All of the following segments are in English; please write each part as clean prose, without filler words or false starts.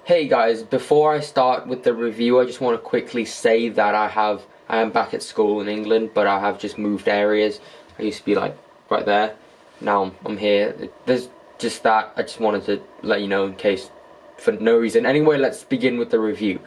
Hey guys, before I start with the review, I just want to quickly say that I am back at school in England, but I have just moved areas. I used to be like right there. Now I'm here. There's just that. I just wanted to let you know in case for no reason. Anyway, let's begin with the review.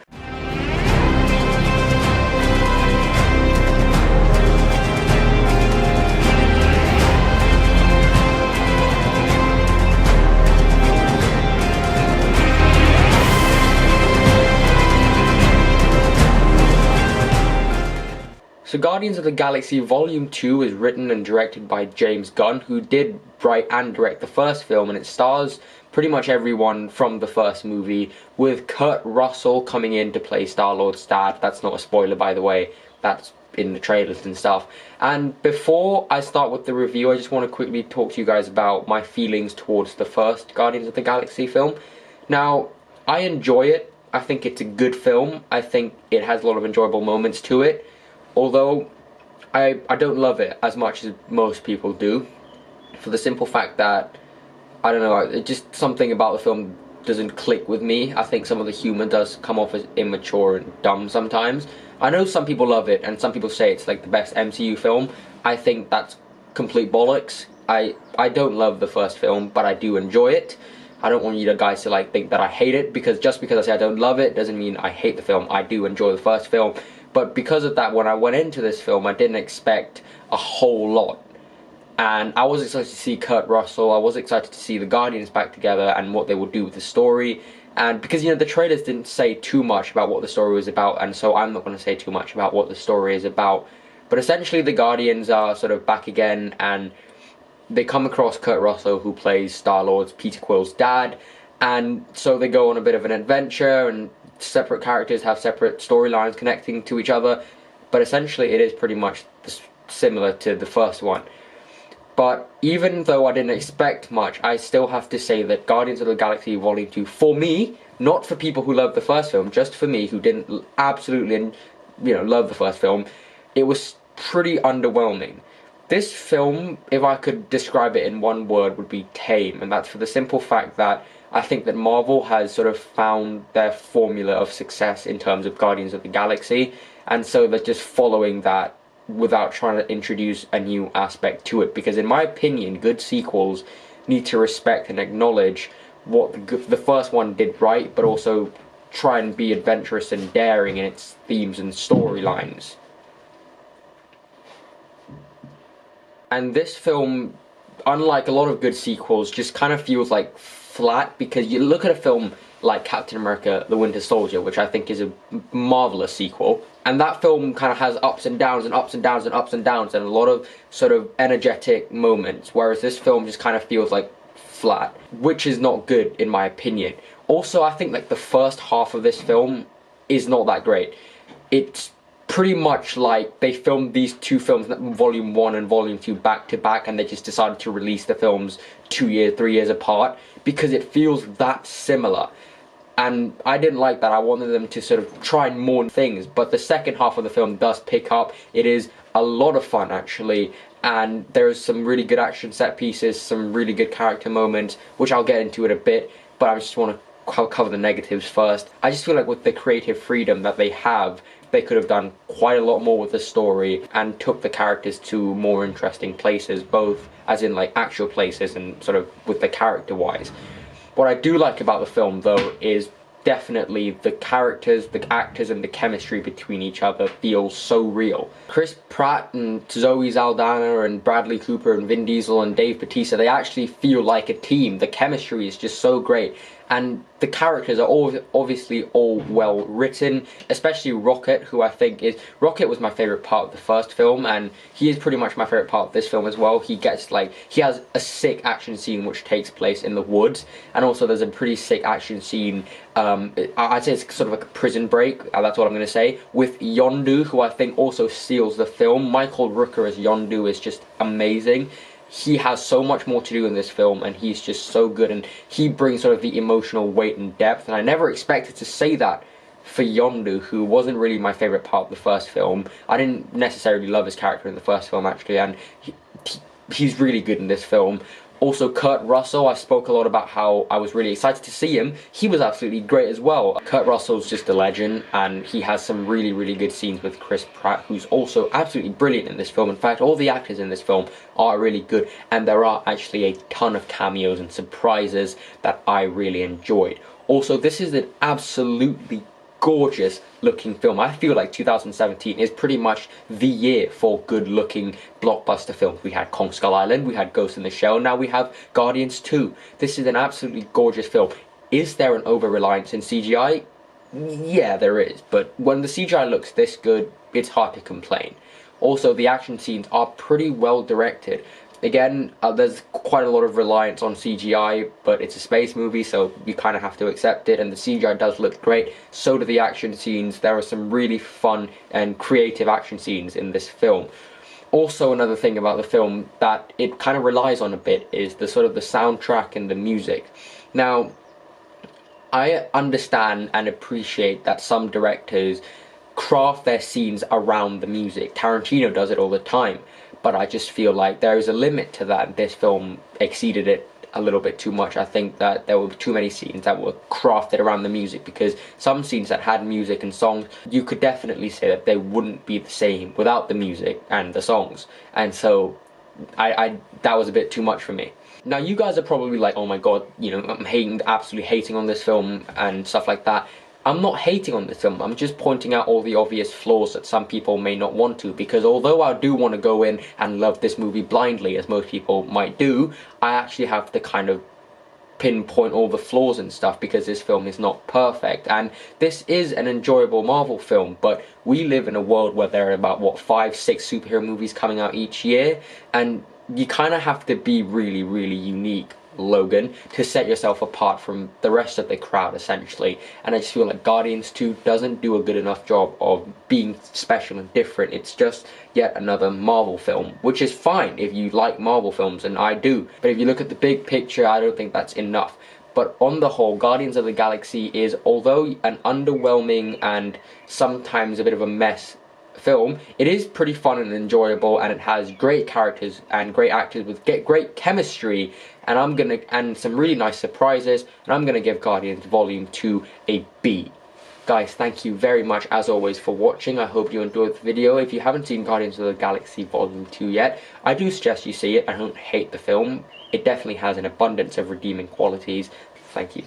So Guardians of the Galaxy Volume 2 is written and directed by James Gunn, who did write and direct the first film, and it stars pretty much everyone from the first movie, with Kurt Russell coming in to play Star-Lord's dad. That's not a spoiler, by the way. That's in the trailers and stuff. And before I start with the review, I just want to quickly talk to you guys about my feelings towards the first Guardians of the Galaxy film. Now, I enjoy it. I think it's a good film. I think it has a lot of enjoyable moments to it. Although, I don't love it as much as most people do, for the simple fact that, I don't know, it just something about the film doesn't click with me. I think some of the humor does come off as immature and dumb sometimes. I know some people love it, and some people say it's like the best MCU film. I think that's complete bollocks. I don't love the first film, but I do enjoy it. I don't want you guys to like think that I hate it, because just because I say I don't love it doesn't mean I hate the film. I do enjoy the first film. But because of that, when I went into this film, I didn't expect a whole lot. And I was excited to see Kurt Russell, I was excited to see the Guardians back together and what they would do with the story. And because, you know, the trailers didn't say too much about what the story was about, and so I'm not going to say too much about what the story is about. But essentially, the Guardians are sort of back again, and they come across Kurt Russell, who plays Star-Lord's Peter Quill's dad. And so they go on a bit of an adventure, and separate characters have separate storylines connecting to each other, but essentially it is pretty much similar to the first one. But even though I didn't expect much, I still have to say that Guardians of the Galaxy Volume 2, for me, not for people who love the first film, just for me who didn't absolutely, love the first film, it was pretty underwhelming. This film, if I could describe it in one word, would be tame, and that's for the simple fact that I think that Marvel has sort of found their formula of success in terms of Guardians of the Galaxy, and so they're just following that without trying to introduce a new aspect to it, because in my opinion, good sequels need to respect and acknowledge what the first one did right, but also try and be adventurous and daring in its themes and storylines. And this film, unlike a lot of good sequels, just kind of feels like flat, because you look at a film like Captain America The Winter Soldier, which I think is a marvelous sequel, and that film kind of has ups and downs and ups and downs and ups and downs and a lot of sort of energetic moments, whereas this film just kind of feels like flat, which is not good in my opinion. Also, I think like the first half of this film is not that great. It's pretty much like they filmed these two films, Volume 1 and Volume 2, back to back, and they just decided to release the films 2 years, 3 years apart, because it feels that similar. And I didn't like that. I wanted them to sort of try and more things, but the second half of the film does pick up. It is a lot of fun, actually, and there's some really good action set pieces, some really good character moments, which I'll get into in a bit, but I just want to cover the negatives first. I just feel like with the creative freedom that they have, they could have done quite a lot more with the story and took the characters to more interesting places, both as in like actual places and sort of with the character wise. What I do like about the film though is definitely the characters, the actors, and the chemistry between each other feels so real. Chris Pratt and Zoe Saldana and Bradley Cooper and Vin Diesel and Dave Bautista, they actually feel like a team. The chemistry is just so great. And the characters are all obviously all well written, especially Rocket, who I think is... Rocket was my favourite part of the first film, and he is pretty much my favourite part of this film as well. He has a sick action scene which takes place in the woods, and also there's a pretty sick action scene, I'd say it's sort of like a prison break, that's what I'm going to say, with Yondu, who I think also steals the film. Michael Rooker as Yondu is just amazing. He has so much more to do in this film, and he's just so good, and he brings sort of the emotional weight and depth, and I never expected to say that for Yondu, who wasn't really my favourite part of the first film. I didn't necessarily love his character in the first film, actually, and he's really good in this film. Also, Kurt Russell, I spoke a lot about how I was really excited to see him. He was absolutely great as well. Kurt Russell's just a legend, and he has some really, really good scenes with Chris Pratt, who's also absolutely brilliant in this film. In fact, all the actors in this film are really good, and there are actually a ton of cameos and surprises that I really enjoyed. Also, this is an absolutely gorgeous looking film. I feel like 2017 is pretty much the year for good looking blockbuster films. We had Kong Skull Island, we had Ghost in the Shell, now we have Guardians 2. This is an absolutely gorgeous film. Is there an over-reliance in CGI? Yeah, there is, but when the CGI looks this good, it's hard to complain. Also, the action scenes are pretty well directed. Again, there's quite a lot of reliance on CGI, but it's a space movie, so you kind of have to accept it, and the CGI does look great. So do the action scenes. There are some really fun and creative action scenes in this film. Also, another thing about the film that it kind of relies on a bit is the sort of the soundtrack and the music. Now, I understand and appreciate that some directors craft their scenes around the music. Tarantino does it all the time, but I just feel like there is a limit to that, and this film exceeded it a little bit too much. I think that there were too many scenes that were crafted around the music, because some scenes that had music and songs, you could definitely say that they wouldn't be the same without the music and the songs, and so that was a bit too much for me. Now, you guys are probably like, oh my god, you know, I'm absolutely hating on this film and stuff like that. I'm not hating on this film, I'm just pointing out all the obvious flaws that some people may not want to, because although I do want to go in and love this movie blindly, as most people might do, I actually have to kind of pinpoint all the flaws and stuff, because this film is not perfect. And this is an enjoyable Marvel film, but we live in a world where there are about, what, 5-6 superhero movies coming out each year, and you kind of have to be really, really unique, Logan, to set yourself apart from the rest of the crowd, essentially. And I just feel like Guardians 2 doesn't do a good enough job of being special and different. It's just yet another Marvel film, which is fine if you like Marvel films, and I do. But if you look at the big picture, I don't think that's enough. But on the whole, Guardians of the Galaxy is, although an underwhelming and sometimes a bit of a mess film, it is pretty fun and enjoyable, and it has great characters and great actors with great chemistry, and some really nice surprises, and I'm gonna give Guardians Volume 2 a B. Guys, thank you very much as always for watching. I hope you enjoyed the video. If you haven't seen Guardians of the Galaxy Volume 2 yet, I do suggest you see it. I don't hate the film. It definitely has an abundance of redeeming qualities. Thank you.